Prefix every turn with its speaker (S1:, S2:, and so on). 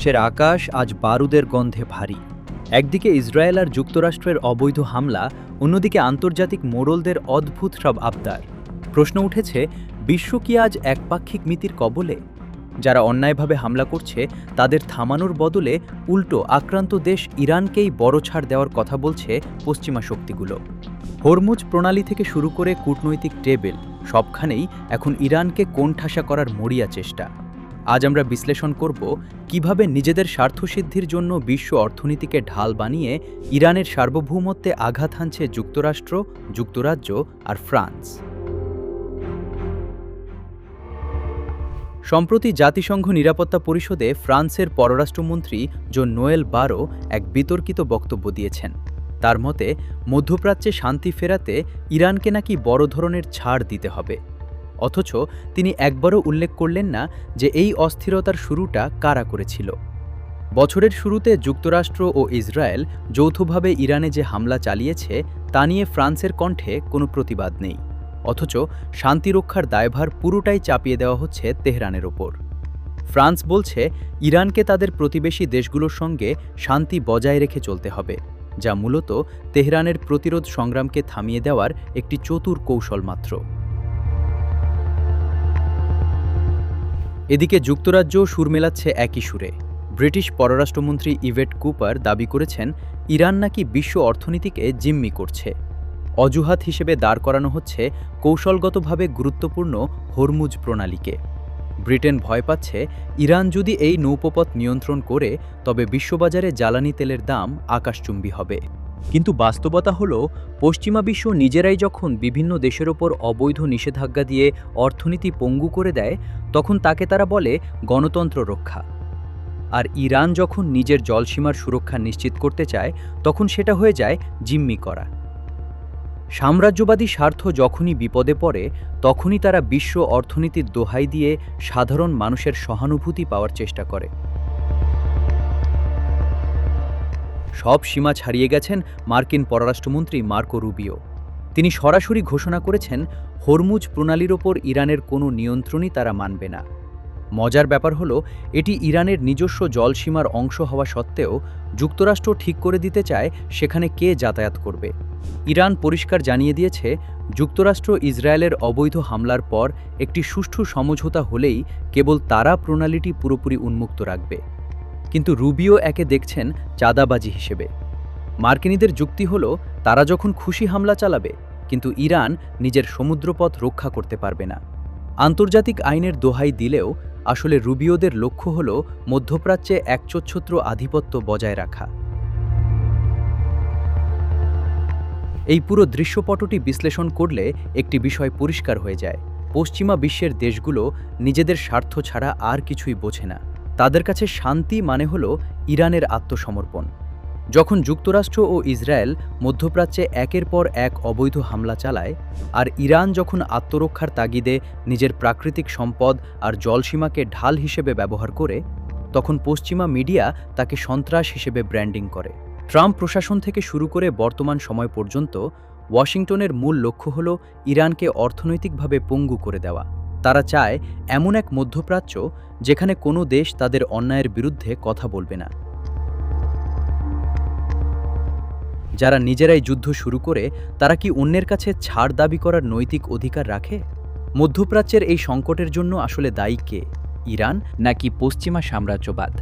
S1: বিশ্বের আকাশ আজ বারুদের গন্ধে ভারী। একদিকে ইসরায়েল আর যুক্তরাষ্ট্রের অবৈধ হামলা, অন্যদিকে আন্তর্জাতিক মোড়লদের অদ্ভুত সব আবদার। প্রশ্ন উঠেছে, বিশ্ব কি আজ একপাক্ষিক নীতির কবলে? যারা অন্যায়ভাবে হামলা করছে তাদের থামানোর বদলে উল্টো আক্রান্ত দেশ ইরানকেই বড় ছাড় দেওয়ার কথা বলছে পশ্চিমা শক্তিগুলো। হরমুজ প্রণালী থেকে শুরু করে কূটনৈতিক টেবিল, সবখানেই এখন ইরানকে কোণঠাসা করার মরিয়া চেষ্টা। আজ আমরা বিশ্লেষণ করব কিভাবে নিজেদের স্বার্থসিদ্ধির জন্য বিশ্ব অর্থনীতিকে ঢাল বানিয়ে ইরানের সার্বভৌমত্বে আঘাত হানছে যুক্তরাষ্ট্র, যুক্তরাজ্য আর ফ্রান্স। সম্প্রতি জাতিসংঘ নিরাপত্তা পরিষদে ফ্রান্সের পররাষ্ট্রমন্ত্রী নোয়েল বারো এক বিতর্কিত বক্তব্য দিয়েছেন। তার মতে, মধ্যপ্রাচ্যে শান্তি ফেরাতে ইরানকে নাকি বড় ধরনের ছাড় দিতে হবে। অথচ তিনি একবারও উল্লেখ করলেন না যে এই অস্থিরতার শুরুটা কারা করেছিল। বছরের শুরুতে যুক্তরাষ্ট্র ও ইসরায়েল যৌথভাবে ইরানে যে হামলা চালিয়েছে তা নিয়ে ফ্রান্সের কণ্ঠে কোনো প্রতিবাদ নেই। অথচ শান্তিরক্ষার দায়ভার পুরোটাই চাপিয়ে দেওয়া হচ্ছে তেহরানের ওপর। ফ্রান্স বলছে ইরানকে তাদের প্রতিবেশী দেশগুলোর সঙ্গে শান্তি বজায় রেখে চলতে হবে, যা মূলত তেহরানের প্রতিরোধ সংগ্রামকে থামিয়ে দেওয়ার একটি চতুর কৌশল মাত্র। এদিকে যুক্তরাজ্যও সুর মেলাচ্ছে একই সুরে। ব্রিটিশ পররাষ্ট্রমন্ত্রী ইভেট কুপার দাবি করেছেন ইরান নাকি বিশ্ব অর্থনীতিকে জিম্মি করছে। অজুহাত হিসেবে দাঁড় করানো হচ্ছে কৌশলগতভাবে গুরুত্বপূর্ণ হরমুজ প্রণালীকে। ব্রিটেন ভয় পাচ্ছে ইরান যদি এই নৌপথ নিয়ন্ত্রণ করে তবে বিশ্ববাজারে জ্বালানি তেলের দাম আকাশচুম্বী হবে। কিন্তু বাস্তবতা হলো, পশ্চিমা বিশ্ব নিজেরাই যখন বিভিন্ন দেশের ওপর অবৈধ নিষেধাজ্ঞা দিয়ে অর্থনীতি পঙ্গু করে দেয়, তখন তাকে তারা বলে গণতন্ত্র রক্ষা। আর ইরান যখন নিজের জলসীমার সুরক্ষা নিশ্চিত করতে চায়, তখন সেটা হয়ে যায় জিম্মি করা। সাম্রাজ্যবাদী স্বার্থ যখনই বিপদে পড়ে, তখনই তারা বিশ্ব অর্থনীতির দোহাই দিয়ে সাধারণ মানুষের সহানুভূতি পাওয়ার চেষ্টা করে। সব সীমা ছাড়িয়ে গেছেন মার্কিন পররাষ্ট্রমন্ত্রী মার্কো রুবিও। তিনি সরাসরি ঘোষণা করেছেন হরমুজ প্রণালীর ওপর ইরানের কোনো নিয়ন্ত্রণই তারা মানবে না। মজার ব্যাপার হলো, এটি ইরানের নিজস্ব জলসীমার অংশ হওয়া সত্ত্বেও যুক্তরাষ্ট্র ঠিক করে দিতে চায় সেখানে কে যাতায়াত করবে। ইরান পরিষ্কার জানিয়ে দিয়েছে, যুক্তরাষ্ট্র ইসরায়েলের অবৈধ হামলার পর একটি সুষ্ঠু সমঝোতা হলেই কেবল তারা প্রণালীটি পুরোপুরি উন্মুক্ত রাখবে। কিন্তু রুবিও একে দেখছেন চাঁদাবাজি হিসেবে। মার্কিনীদের যুক্তি হলো, তারা যখন খুশি হামলা চালাবে, কিন্তু ইরান নিজের সমুদ্রপথ রক্ষা করতে পারবে না। আন্তর্জাতিক আইনের দোহাই দিলেও আসলে রুবিওদের লক্ষ্য হল মধ্যপ্রাচ্যে একচ্ছত্র আধিপত্য বজায় রাখা। এই পুরো দৃশ্যপটটি বিশ্লেষণ করলে একটি বিষয় পরিষ্কার হয়ে যায়, পশ্চিমা বিশ্বের দেশগুলো নিজেদের স্বার্থ ছাড়া আর কিছুই বোঝে না। তাদের কাছে শান্তি মানে হল ইরানের আত্মসমর্পণ। যখন যুক্তরাষ্ট্র ও ইসরায়েল মধ্যপ্রাচ্যে একের পর এক অবৈধ হামলা চালায়, আর ইরান যখন আত্মরক্ষার তাগিদে নিজের প্রাকৃতিক সম্পদ আর জলসীমাকে ঢাল হিসেবে ব্যবহার করে, তখন পশ্চিমা মিডিয়া তাকে সন্ত্রাস হিসেবে ব্র্যান্ডিং করে। ট্রাম্প প্রশাসন থেকে শুরু করে বর্তমান সময় পর্যন্ত ওয়াশিংটনের মূল লক্ষ্য হল ইরানকে অর্থনৈতিকভাবে পঙ্গু করে দেওয়া। তারা চায় এমন এক মধ্যপ্রাচ্য যেখানে কোনো দেশ তাদের অন্যায়ের বিরুদ্ধে কথা বলবে না। যারা নিজেরাই যুদ্ধ শুরু করে, তারা কি অন্যের কাছে ছাড় দাবি করার নৈতিক অধিকার রাখে? মধ্যপ্রাচ্যের এই সংকটের জন্য আসলে দায়ী কে, ইরান নাকি পশ্চিমা সাম্রাজ্যবাদ?